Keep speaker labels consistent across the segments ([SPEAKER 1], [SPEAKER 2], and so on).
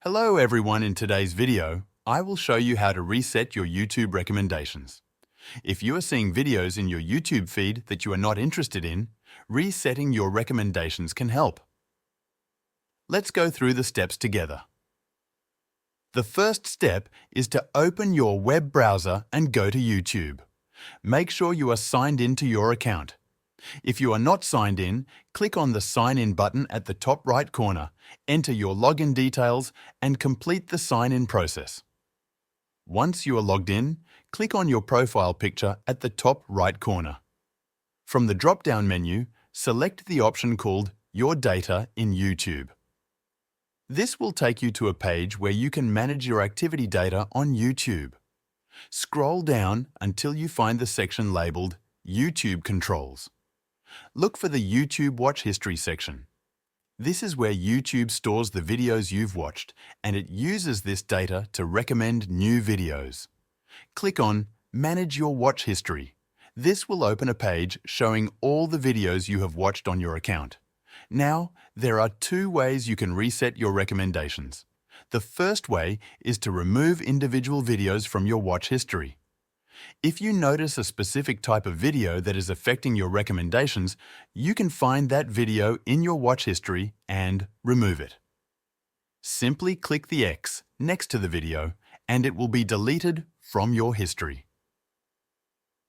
[SPEAKER 1] Hello everyone, in today's video, I will show you how to reset your YouTube recommendations. If you are seeing videos in your YouTube feed that you are not interested in, resetting your recommendations can help. Let's go through the steps together. The first step is to open your web browser and go to YouTube. Make sure you are signed in to your account. If you are not signed in, click on the Sign In button at the top right corner, enter your login details, and complete the sign-in process. Once you are logged in, click on your profile picture at the top right corner. From the drop-down menu, select the option called Your Data in YouTube. This will take you to a page where you can manage your activity data on YouTube. Scroll down until you find the section labeled YouTube Controls. Look for the YouTube Watch History section. This is where YouTube stores the videos you've watched, and it uses this data to recommend new videos. Click on Manage Your Watch History. This will open a page showing all the videos you have watched on your account. Now, there are two ways you can reset your recommendations. The first way is to remove individual videos from your watch history. If you notice a specific type of video that is affecting your recommendations, you can find that video in your watch history and remove it. Simply click the X next to the video and it will be deleted from your history.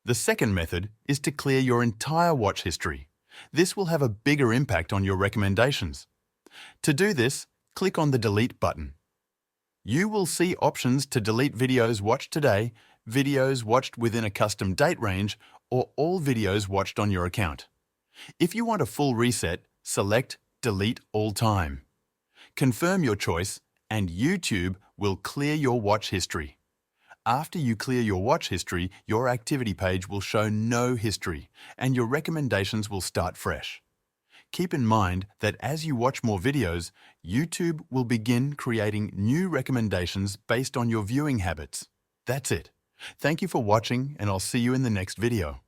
[SPEAKER 1] The second method is to clear your entire watch history. This will have a bigger impact on your recommendations. To do this, click on the Delete button. You will see options to delete videos watched today, videos watched within a custom date range, or all videos watched on your account. If you want a full reset, select Delete All Time. Confirm your choice, and YouTube will clear your watch history. After you clear your watch history, your activity page will show no history, and your recommendations will start fresh. Keep in mind that as you watch more videos, YouTube will begin creating new recommendations based on your viewing habits. That's it. Thank you for watching, and I'll see you in the next video.